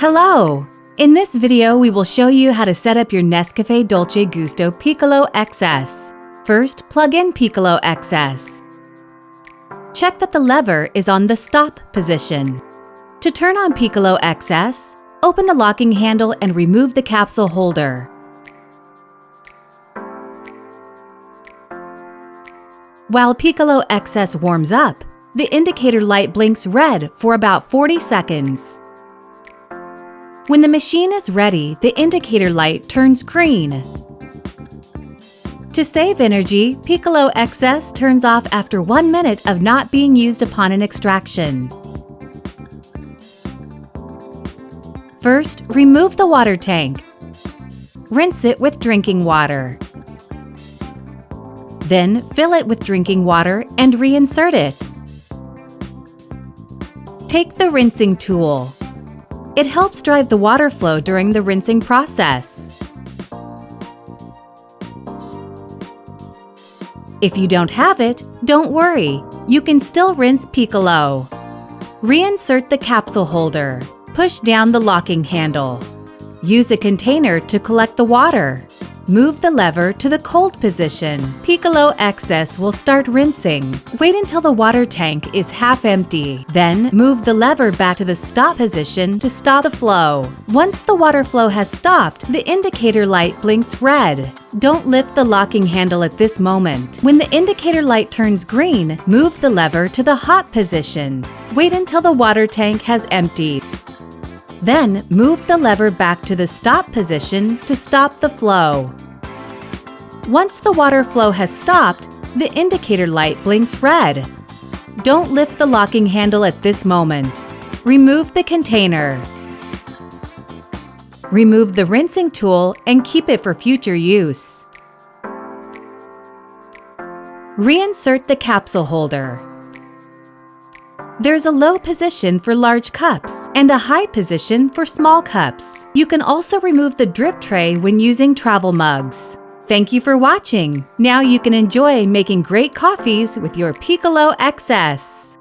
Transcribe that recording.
Hello! In this video, we will show you how to set up your NESCAFÉ Dolce Gusto Piccolo XS. First, plug in Piccolo XS. Check that the lever is on the stop position. To turn on Piccolo XS, open the locking handle and remove the capsule holder. While Piccolo XS warms up, the indicator light blinks red for about 40 seconds. When the machine is ready, the indicator light turns green. To save energy, Piccolo XS turns off after 1 minute of not being used upon an extraction. First, remove the water tank. Rinse it with drinking water. Then, fill it with drinking water and reinsert it. Take the rinsing tool. It helps drive the water flow during the rinsing process. If you don't have it, don't worry. You can still rinse Piccolo. Reinsert the capsule holder. Push down the locking handle. Use a container to collect the water. Move the lever to the cold position. Piccolo XS will start rinsing. Wait until the water tank is half empty. Then, move the lever back to the stop position to stop the flow. Once the water flow has stopped, the indicator light blinks red. Don't lift the locking handle at this moment. When the indicator light turns green, move the lever to the hot position. Wait until the water tank has emptied. Then, move the lever back to the stop position to stop the flow. Once the water flow has stopped, the indicator light blinks red. Don't lift the locking handle at this moment. Remove the container. Remove the rinsing tool and keep it for future use. Reinsert the capsule holder. There's a low position for large cups and a high position for small cups. You can also remove the drip tray when using travel mugs. Thank you for watching. Now you can enjoy making great coffees with your Piccolo XS.